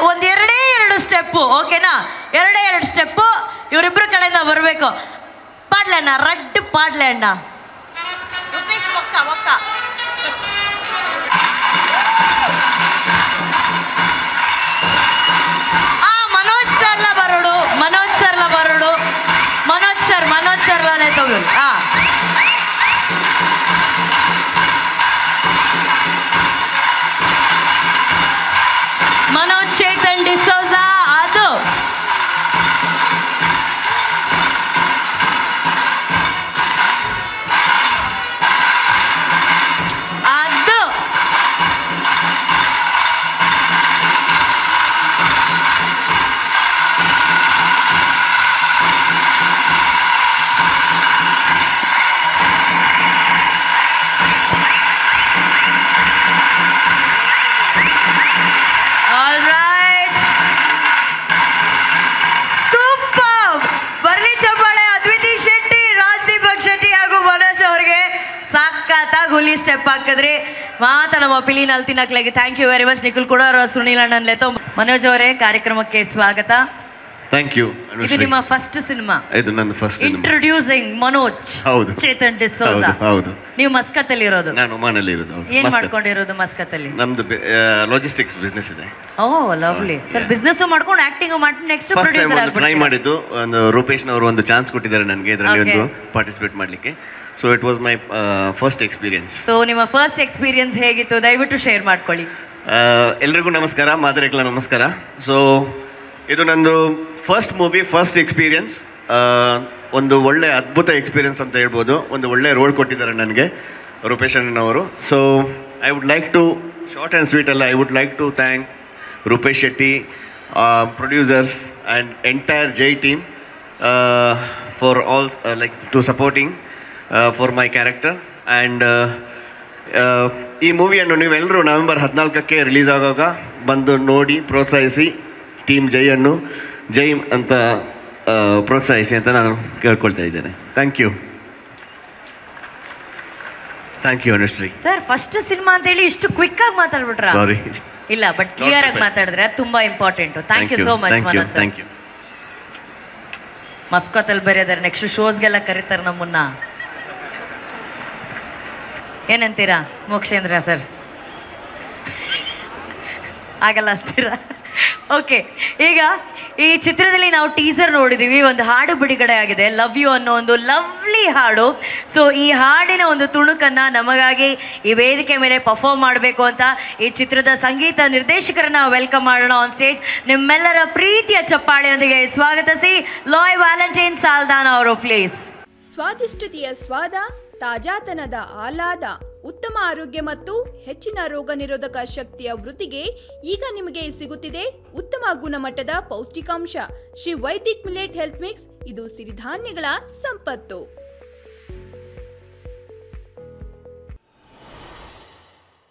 ಒಂದ್ ಎರಡೇ ಎರಡು ಸ್ಟೆಪ್ಪು, ಓಕೆನಾ? ಎರಡೇ ಎರಡು ಸ್ಟೆಪ್ಪು ಇವರಿಬ್ರು ಕಡೆಯಿಂದ ಬರಬೇಕು. ಪಾಡ್ಲೆ ಅಣ್ಣ, ರಡ್ಡು ಪಾಡ್ಲೆ ಅಣ್ಣ. ರೂಪೇಶ್ ಒಕ್ಕ ಒಕ್ಕ. ಮನೋಜ್ ಸರ್ಲ ಬರೋಡು, ಮನೋಜ್ ಸರ್ಲ ಬರೋಡು, ಮನೋಜ್ ಸರ್ಲಾನೆ ತಗೊಳ್ಳಿ. ಮನೋಜ್ ಚೇತನ್ ಡಿಸೋಜಾ ಅದು ಅದು ಹುಲಿ ಸ್ಟೆಪ್ ಹಾಕಿದ್ರಿ ಮಾತಾ ನಮ್ಮ ಪಿಲಿನಲ್ಲಿ ತಿನ್ನಕ್ಲಾಗಿ. Thank you very much. Nikhil ಕೂಡ ಸುನೀಲ್ ಅಣ್ಣನ್ ಲೆತೋ. ಮನೋಜ್ ಅವರೇ, ಕಾರ್ಯಕ್ರಮಕ್ಕೆ ಸ್ವಾಗತ. Thank you. ಇದು ನಿಮ್ಮ ಫಸ್ಟ್ ಸಿನಿಮಾ? ಇದು ನನ್ನ ಫಸ್ಟ್ ಸಿನಿಮಾ. ಇಂಟ್ರೊಡ್ಯೂಸಿಂಗ್ ಮನೋಜ್. ಹೌದು. ಚೇತನ್ ಡಿಸೋಜಾ. ಹೌದು. ನೀವು ಮಸ್ಕತ್ ಅಲ್ಲಿ ಇರೋದು? ನಾನು ಒಮಾನಲ್ಲಿ ಇರೋದು. ಏನ್ ಮಾಡ್ಕೊಂಡಿರೋದು ಮಸ್ಕತ್ ಅಲ್ಲಿ? ನಮ್ದು ಲಾಜಿಸ್ಟಿಕ್ಸ್ ಬಿಸ್ನೆಸ್ ಇದೆ. ಓ ಲವ್ಲಿ. ಸರ್ ಬಿಸ್ನೆಸ್ ಮಾಡ್ಕೊಂಡು ಆಕ್ಟಿಂಗ್ ಮಾಡಿ ನೆಕ್ಸ್ಟ್ ಪ್ರೊಡ್ಯೂಸರ್ ಆಗ್ಬಿಟ್ಟು ಟ್ರೈ ಮಾಡಿದ್ದು. ಒಂದು ರೂಪೇಶ್ ಅವರು ಒಂದು ಚಾನ್ಸ್ ಕೊಟ್ಟಿದ್ದಾರೆ ನನಗೆ ಇದರಲ್ಲಿ ಒಂದು ಪಾರ್ಟಿಸಿಪೇಟ್ ಮಾಡ್ಲಿಕ್ಕೆ. So it was my first experience. So ನಿಮ್ಮ ಫಸ್ಟ್ ಎಕ್ಸ್ಪೀರಿಯನ್ಸ್ ಹೇಗಿತ್ತು ದಯವಿಟ್ಟು ಶೇರ್ ಮಾಡ್ಕೊಳ್ಳಿ. ಎಲ್ರಿಗೂ ನಮಸ್ಕಾರ, ಮಾದರಿಗಳ ನಮಸ್ಕಾರ. ಸೊ ಇದು ನಂದು ಫಸ್ಟ್ ಮೂವಿ, ಫಸ್ಟ್ ಎಕ್ಸ್ಪೀರಿಯನ್ಸ್. ಒಂದು ಒಳ್ಳೆ ಅದ್ಭುತ ಎಕ್ಸ್ಪೀರಿಯನ್ಸ್ ಅಂತ ಹೇಳ್ಬೋದು. ಒಂದು ಒಳ್ಳೆ ರೋಲ್ ಕೊಟ್ಟಿದ್ದಾರೆ ನನಗೆ ರೂಪೇಶ್ ಅಣ್ಣನವರು. So I would like to, short and sweet ಅಲ್ಲ, I would like to thank Rupesh Shetty, producers and entire Jai team for all like to supporting for my character. And ಈ ಮೂವಿಯನ್ನು ನೀವೆಲ್ಲರೂ ನವೆಂಬರ್ 14ಕ್ಕೆ ರಿಲೀಸ್ ಆಗುವಾಗ ಬಂದು ನೋಡಿ ಪ್ರೋತ್ಸಾಹಿಸಿ. ಟೀಮ್ ಜೈಯನ್ನು ಜೈ ಅಂತ ಪ್ರೋತ್ಸಾಹಿಸಿ ಅಂತ ನಾನು ಕೇಳ್ಕೊಳ್ತಾ ಇದ್ದೇನೆ. Thank you. Thank you Anushree. Sir first cinema ಅಂತ ಹೇಳಿ ಇಷ್ಟು ಕ್ವಿಕ್ ಆಗಿ ಮಾತಾಡ್ಬಿಟ್ರಾ? ಸಾರಿ. ಇಲ್ಲ, ಬಟ್ ಕ್ಲಿಯರ್ ಆಗಿ ಮಾತಾಡಿದ್ರೆ ತುಂಬಾ important. Thank you so much Manoj sir. Thank you. ಮಸ್ಕತ್ತಲ್ಲಿ ಬರೆಯೋದಾರೆ, ನೆಕ್ಸ್ಟ್ ಶೋಸ್ಗೆಲ್ಲ ಕರೀತಾರೆ ನಮ್ಮನ್ನ. ಏನಂತೀರಾ ಮೋಕ್ಷೇಂದ್ರ ಸರ್? ಆಗಲ್ಲ ಅಂತೀರಾ? ಓಕೆ, ಈಗ ಈ ಚಿತ್ರದಲ್ಲಿ ನಾವು ಟೀಸರ್ ನೋಡಿದ್ದೀವಿ. ಒಂದು ಹಾಡು ಬಿಡುಗಡೆ ಆಗಿದೆ, ಲವ್ ಯು ಅನ್ನೋ ಒಂದು ಲವ್ಲಿ ಹಾಡು. ಸೊ ಈ ಹಾಡಿನ ಒಂದು ತುಣುಕನ್ನು ನಮಗಾಗಿ ಈ ವೇದಿಕೆ ಮೇಲೆ ಪರ್ಫಾರ್ಮ್ ಮಾಡಬೇಕು ಅಂತ ಈ ಚಿತ್ರದ ಸಂಗೀತ ನಿರ್ದೇಶಕರನ್ನ ವೆಲ್ಕಮ್ ಮಾಡೋಣ ಆನ್ ಸ್ಟೇಜ್. ನಿಮ್ಮೆಲ್ಲರ ಪ್ರೀತಿಯ ಚಪ್ಪಾಳೆಯೊಂದಿಗೆ ಸ್ವಾಗತಿಸಿ ಲಾಯ್ ವ್ಯಾಲೆಂಟೈನ್ ಸಾಲ್ದಾನ್ ಅವರು ಪ್ಲೀಸ್. ಸ್ವಾದಿಷ್ಟತೆಯ ಸ್ವಾದ, ತಾಜಾತನದ ಆಹ್ಲಾದ, ಉತ್ತಮ ಆರೋಗ್ಯ ಮತ್ತು ಹೆಚ್ಚಿನ ರೋಗ ನಿರೋಧಕ ಶಕ್ತಿಯ ವೃದ್ಧಿಗೆ ಈಗ ನಿಮಗೆ ಸಿಗುತ್ತಿದೆ ಉತ್ತಮ ಗುಣಮಟ್ಟದ ಪೌಷ್ಟಿಕಾಂಶ Shri Vaidik millet health mix. ಇದು ಸಿರಿಧಾನ್ಯಗಳ ಸಂಪತ್ತು.